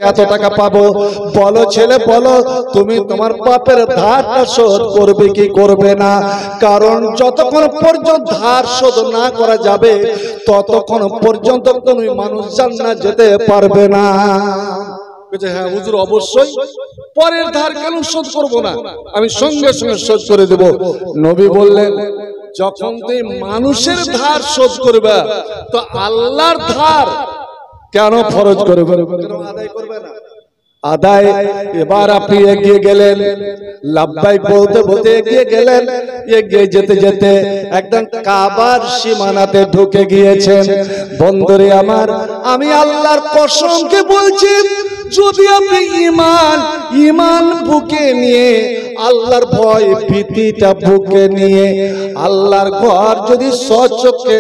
এত টাকা পাবো। বলো ছেলে বলো, তুমি তোমার বাপের ধারটা শোধ করবে কি করবে না? কারণ যতক্ষণ পর্যন্ত ধার শোধ না করা যাবে ততক্ষণ পর্যন্ত তুমি মানুষ জান্নাত যেতে পারবে না। হ্যাঁ হুজুর অবশ্যই, পরের ধার কেন শোধ করব না, আমি সঙ্গে সঙ্গে শোধ করে দেব। নবী বললেন, যখন তুমি মানুষের ধার শোধ করবে তো আল্লাহর ধার কেন ফরজ করবে, আদায় করবে না? আদায়। এবার আপনি এগিয়ে গেলেন, লাব্বাইক বলতে বলতে এগিয়ে গেলেন, এগিয়ে যেতে যেতে একদম কাবার সীমানাতে ঢুকে গিয়েছেন। বন্ধুরে আমার, আমি আল্লাহর কসমকে বলছি, যদি আপনি ঈমান বুকে নিয়ে, আল্লাহর ভয় ভীতিটা বুকে নিয়ে আল্লাহর ঘর যদি সচক্ষে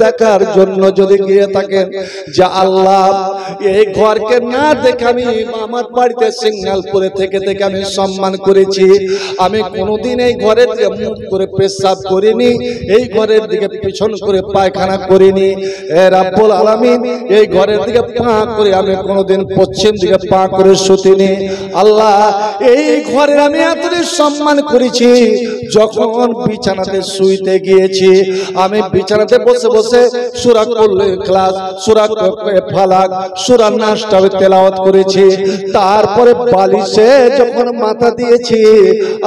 দেখার জন্য যদি গিয়ে থাকেন, যে আল্লাহ এই ঘরকে না দেখে আমি আমার বাড়িতে সিগন্যালপুরে থেকে আমি সম্মান করেছি, আমি কোনোদিন এই ঘরের দিকে মুখ করে পেশাব করিনি, এই ঘরের দিকে পিছন করে পায়খানা করিনি, এ রাব্বুল আলামিন এই ঘরের দিকে পা করে আমি কোনোদিন পশ্চিম দিকে পা করে শুতিনি। আল্লাহ এই ঘরে আমি এতদিন সম্মান করেছি, যখন বিছানাতে শুইতে গিয়েছি আমি বিছানাতে বসে বসে সূরা কুল ইখলাস, সূরা ফালাক, সূরা নাস তেলাওয়াত করেছি, তারপরে বালিশে যখন মাথা দিয়েছি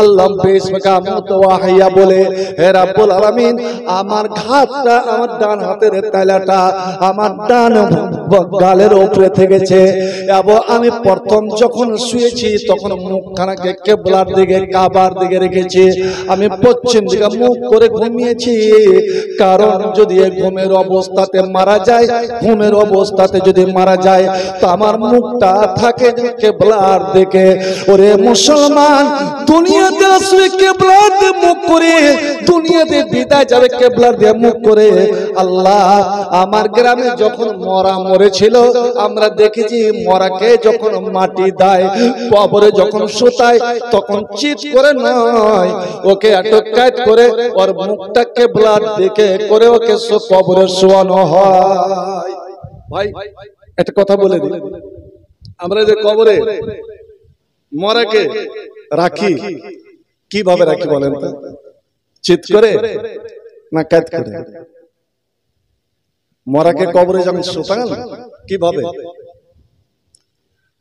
আল্লাহ বিসমিকা মুতাওয়াহিয়া বলে, হে রাব্বুল আলামিন আমার ঘাতটা, আমার ডান হাতের তালাটা আমার ডান গালের উপরে থেকেছে, এবং আমি প্রথম যখন শুয়েছি তখন মুখখানাকে কিবলার দিকে কাবার দিকে রেখেছি, আমি পশ্চিম দিকে মুখ করে ঘুমিয়েছি, কারণ যদি ঘুমের অবস্থাতে মারা যায়, ঘুমের অবস্থাতে যদি মারা যায় তো আমার মুখটা থাকে কিবলার দিকে। ওরে মুসলমান, দুনিয়াতে আসবে কিবলার দিকে মুখ করে, দুনিয়াতে বিদায় যাবে কিবলার দিকে মুখ করে। আল্লাহ আমার গ্রামে যখন মরা মরেছিল আমরা দেখেছি, মরাকে যখন মাটি দেয়, কবরে যখন শুতায় তখন চিৎ করে নয়, ওকে আটকায়ত করে ওর মুখটা কিবলার দিকে করে ওকে কবরে শোয়ানো হয়। ভাই একটা কথা বলে দিই, আমরা যে কবরে মরাকে রাখি কিভাবে রাখি বলেন তো? চিৎ করে না কায়দ করে? মরাকে কবরে যখন শোতান কিভাবে?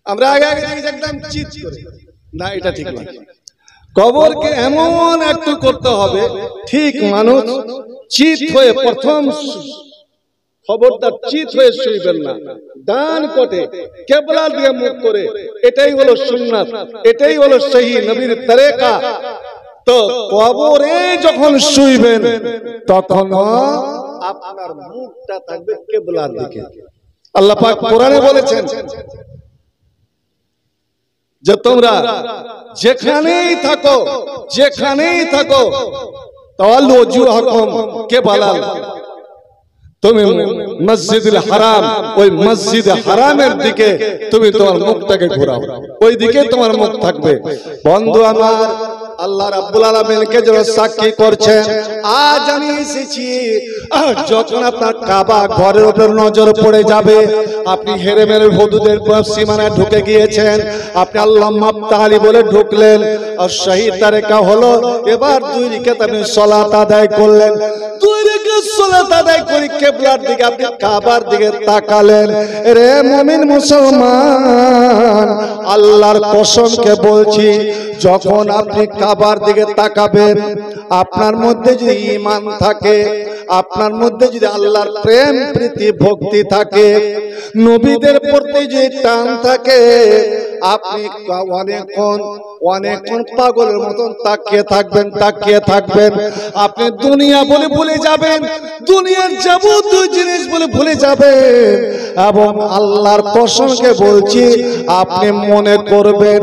আমরা আগে আগে একদম চিৎ করে না, এটা ঠিক না। কবরকে এমন একটু করতে হবে ঠিক মানুষ চিৎ হয়ে, প্রথম খবরদার চিৎ হয়ে শুইবেন না, ডান কোটে কিবলার দিকে মুখ করে, এটাই হলো সুন্নাত, এটাই হলো সহি নবীর তরিকা। তো কবরে যখন শুইবেন তখন আপনার মুখটা থাকবে কিবলার দিকে। আল্লাহ পাক কোরআনে বলেছেন যে তোমরা যেখানেই থাকো তাওয়াল্লু ওয়াজুহাকুম কিবলাল, তুমি মসজিদুল হারাম, ওই মসজিদ হারামের দিকে তুমি তোমার মুখটাকে ঘোরাও, ওই দিকে তোমার মুখ থাকবে। বন্ধু আমার, আল্লাহ রাব্বুল আলামিনকে যারা সাক্ষী করছেন, আজ আমি এসেছি, যখন আপনার কাবা ঘরের উপর নজর পড়ে যাবে, আপনি হেরেমের হুদুদের সীমানায় ঢুকে গিয়েছেন, আপনি আল্লাহ মাফতালি বলে ঢুকলেন, আর শহীদ তারেকা হলো, এবার দুই রাকাত আপনি সালাত আদায় করলেন, দুই রাকাত সালাত আদায় করে কিবলার দিকে আপনি কাবার দিকে তাকালেন। রে মুমিন মুসলমান, আল্লাহর কসমকে বলছি, যখন আপনি কাবার দিকে তাকাবেন, আপনার মধ্যে যদি ঈমান থাকে, আপনার মধ্যে যদি আল্লাহর প্রেম প্রীতি ভক্তি থাকে, নবীদের প্রতি যদি টান থাকে, আপনি অনেকক্ষণ পাগলের মতন তাকিয়ে থাকবেন। আপনি দুনিয়া বলে ভুলে যাবেন, দুনিয়ার যাবতীয় জিনিস বলে ভুলে যাবেন, এবং আল্লাহর কসমকে বলছি, আপনি মনে করবেন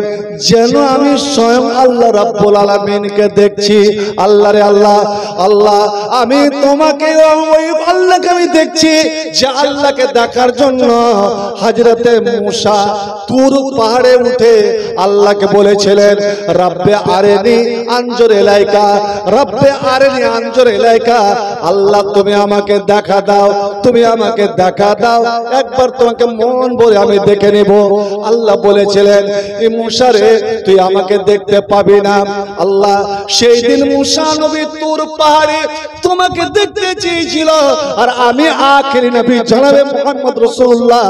যেন আমি স্বয়ং আল্লাহ রাব্বুল আলামিনকে দেখছি। আল্লাহ রে আল্লাহ, আমি তোমাকে, ওই আল্লাহকে আমি দেখছি, যে আল্লাহকে দেখার জন্য হযরতে মূসা তুর পাহাড়ে পাহাড়ে উঠে আল্লাহকে বলেছিলেন, রব্বে আরেনি আনজুর ইলাইকা, রব্বে আরেনি আনজুর ইলাইকা, আল্লাহ তুমি আমাকে দেখা দাও, তুমি আমাকে দেখা দাও, একবার তোমাকে মন ভরে আমি দেখে নেব। আল্লাহ বলেছিলেন, মুসা রে তুই আমাকে দেখতে পাবি না। আল্লাহ সেই দিন মুসা নবী তুর পাহাড়ে তোমাকে দেখতে চেয়েছিল, আর আমি আখিরি নবী জনাবে মুহাম্মদ রাসূলুল্লাহ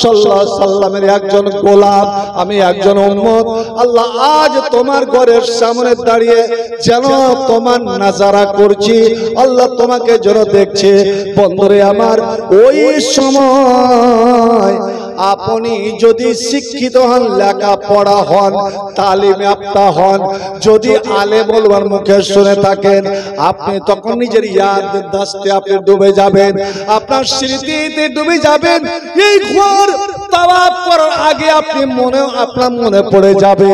সাল্লাল্লাহু আলাইহি সাল্লামের একজন গোলাম, আমি একজন উম্মত। আল্লাহ আজ তোমার ঘরের সামনে দাঁড়িয়ে যেন তোমার নাজারা করছি, আল্লাহ তোমাকে যেন দেখছে। বন্ধুরে আমার, ওই সময় আপনি যদি শিক্ষিত হন, লেখাপড়া হন, তালিম ইয়াফতা হন, যদি আলেম ওলামার মুখে শুনে থাকেন, আপনি তখন নিজের ইয়াদদাস্তে আপনি ডুবে যাবেন, আপনার স্মৃতিতে ডুবে যাবেন। এই ঘর তাওয়াফ করার আগে আপনার মনে পড়ে যাবে,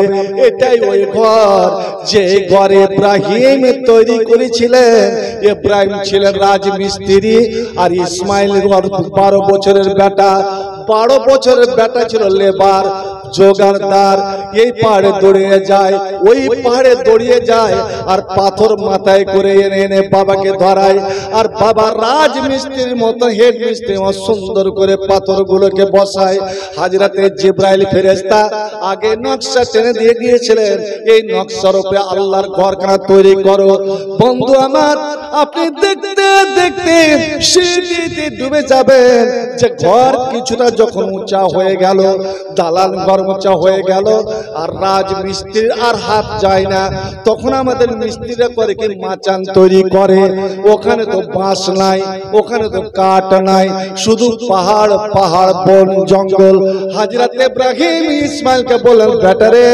এটাই ওই ঘর যে ঘরে ইব্রাহিম তৈরি করেছিলেন। ইব্রাহিম ছিলেন রাজমিস্ত্রি, আর ইসমাইল 12 বছরের বেটা, 12 বছরের বেটা ছিল লেবার, জোগাড়দার। এই পাহাড়ে দৌড়িয়ে যায়, ওই পাহাড়ে দৌড়িয়ে যায়, আর পাথর মাথায় করে এনে এনে বাবাকে ধরায়, আর বাবা রাজমিস্ত্রির মতো হেড মিস্ত্রি সুন্দর করে পাথরগুলোকে বসায়। হাজরাতে জিবরাইল ফেরেশতা আগে নকশা টেনে দিয়ে গিয়েছিলেন, এই নকশার উপরে আল্লাহর ঘরখানা তৈরি করো। বন্ধু আমার, আপনি দেখতে দেখতে স্মৃতিতে ডুবে যাবেন যে ঘর কিছুটা যখন উঁচা হয়ে গেল, দালান ঘর উঁচা হয়ে গেল, আর রাজমিস্ত্রির আর হাত যায় না, তখন আমাদের মিস্ত্রিরা করে কি মাচান তৈরি করে। ওখানে তো বাঁশ নাই, ওখানে তো কাঠ নাই, শুধু পাহাড় পাহাড়, বন জঙ্গল। হযরত ইব্রাহিম ইসমাইলকে বললেন, বেটারে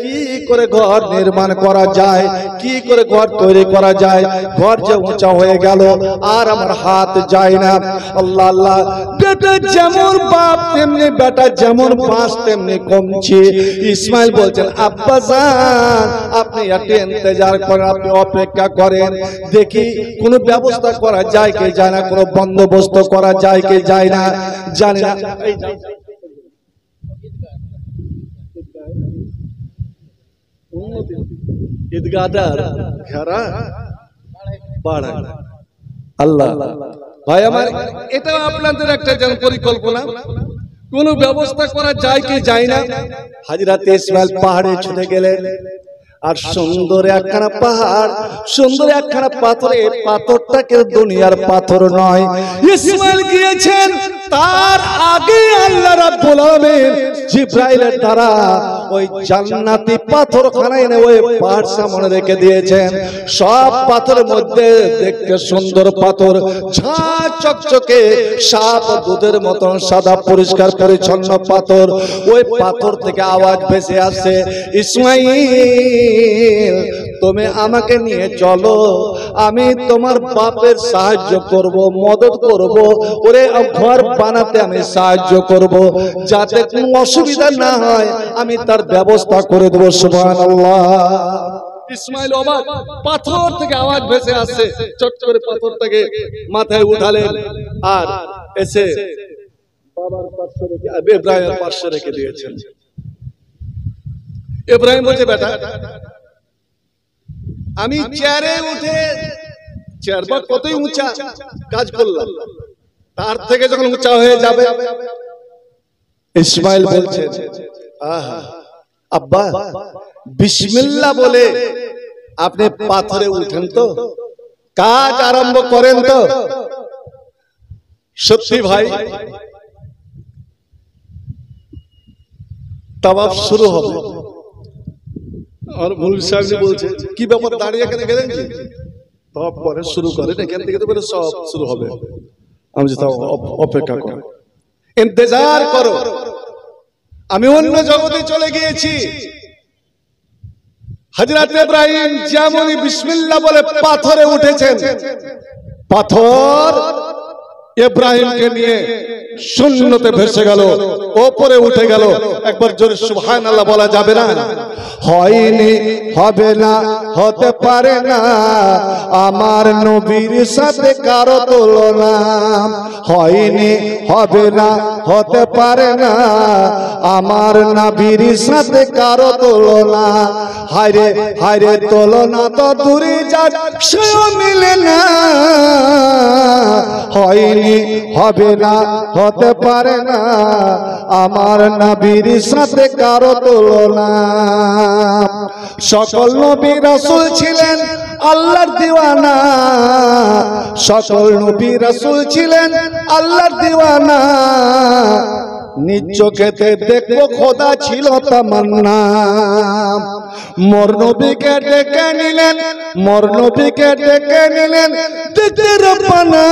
কি করে ঘর নির্মাণ করা যায়, কি করে ঘর তৈরি করা যায়, ঘর যে উঁচা হয়ে গেল আর আমার হাত যায় না। আল্লাহ আল্লাহ, বেটা যেমন বাপ তেমনি বেটা, যেমন বাঁশ তেমনি কমছে। ইসমাইল বলছেন, আব্বা জান আপনি একটু ইন্তজার করেন, আপনি অপেক্ষা করেন, দেখি কোনো ব্যবস্থা করা যায় কি যায় না, কোনো বন্দোবস্ত করা যায় কি যায় না, জানি না। ঈদগাহটার ঘেরা বাড়া। আল্লাহ ভাই আমার, এটা আপনাদের একটা যেন পরিকল্পনা, কোন ব্যবস্থা করা যায় কি যায় না। হযরত ইসমাইল পাহাড়ে ছুটে গেলেন, আর সুন্দর একখানা পাহাড়, সুন্দর একখানা পাথর। এই পাথরটা কেউ দুনিয়ার পাথর নয়। ইসমাইল গিয়েছেন, তার আগে আল্লাহ রাব্বুল আলামিন জিবরাইলের দ্বারা ওই জান্নাতি পাথরখানা এনে ওই পাহাড় সামনে রেখে দিয়েছেন। সব পাথরের মধ্যে দেখতে সুন্দর পাথর, ঝাঁ চকচকে সাপ দুধের মতন সাদা পরিষ্কার পরিচ্ছন্ন পাথর। ওই পাথর থেকে আওয়াজ ভেসে আসছে, ইসমাইল তুমি আমাকে নিয়ে চলো, আমি তোমার বাপের সাহায্য করব, মদত করব, ওরে ঘর বানাতে আমি সাহায্য করব, যাতে কোনো অসুবিধা না হয় আমি তার ব্যবস্থা করে দেব। সুবহানাল্লাহ। ইসমাইল অবাক, পাথর থেকে আওয়াজ ভেসে আসছে, চট করে পাথরটাকে মাথায় উঠালেন, আর এসে বাবার পাশে রেখে ইব্রাহিমের পাশে রেখে দিয়েছেন। ইব্রাহিম বলছে, বেটা আমি চেয়ারে উঠে, চেয়ার বা কতই উঁচা কাজ করলাম, তার থেকে যখন উঁচা হয়ে যাবে। ইসমাইল বলছে, আহা আব্বা বিসমিল্লাহ বলে আপনি পাথরে উঠেন তো, কাজ আরম্ভ করেন তো। সত্যি ভাই, তাওয়াফ শুরু হবে। আর মৌলভী সাহেব বলছে, কি ব্যাপার দাঁড়িয়ে এখানে গেলেন জি? তাওয়াফ পরে শুরু করেন, এখান থেকে তো বলে সব শুরু হবে। আমি যে তাও অপেক্ষা করো, ইন্তজার করো, আমি অন্য জগতে চলে গিয়েছি। হযরত ইব্রাহিম যেমনই বিসমিল্লাহ বলে পাথরে উঠেছেন, পাথর ইব্রাহিমকে নিয়ে শূন্যতে ভেসে গেল, ওপরে উঠে গেল। একবার জোরে সুবহানাল্লাহ বলা যাবে না? হয়নি, হবে না, হতে পারে না আমার নবীর সাথে কারো তুলনা। হয়নি, হবে না, হতে পারে না আমার নবীর সাথে কারো তুলনা। হায়রে হায়রে তুলনা তো দূরে যাক, সেও মিলে না। হয়নি, হবে না, হতে পারে না আমার নবীর সাথে কারো তুলনা। সকল নবী রাসূল ছিলেন আল্লাহর দিওয়ানা, সকল নবী রাসূল ছিলেন আল্লাহর দিওয়ানা। নিজ চোখেতে দেখবো খোদা ছিল তামান্না। মোর নবীকে ডেকে নিলেন, মোর নবীকে ডেকে নিলেন দেখতে রব্বানা।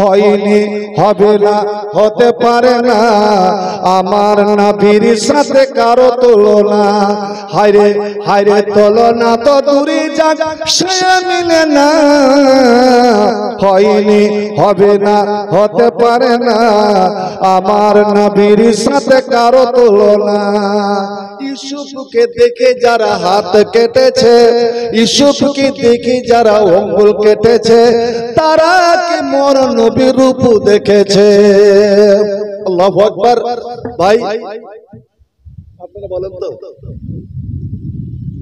হয়নি, হবে না, হতে পারে না আমার নবীর সাথে কারো তুলনা। হায়রে হায়রে তুলনা তো দূরে যাক, সে মিলে না। হয়নি, হবে না, হতে পারে না আমার নবীর সাথে কারো তুলনা। ইউসুফকে দেখে যারা হাত কেটেছে, ইউসুফকে দেখে যারা আঙ্গুল কেটেছে, তারা কি মোর নবীর রূপ দেখেছে? আল্লাহু আকবার। ভাই আপনারা বলেন তো,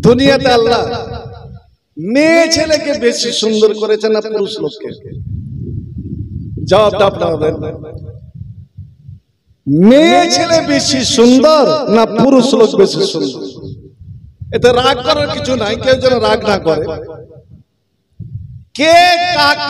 দুনিয়াতে আল্লাহ মেয়ে ছেলেকে বেশি সুন্দর করেছে না পুরুষ লোককে? জবাবটা আপনারা দেন। মেয়ে ছেলে বেশি সুন্দর না পুরুষ লোক বেশি সুন্দর? এতে রাগ করার কিছু নাই, কেউ যেন রাগ না করে। কে কাকে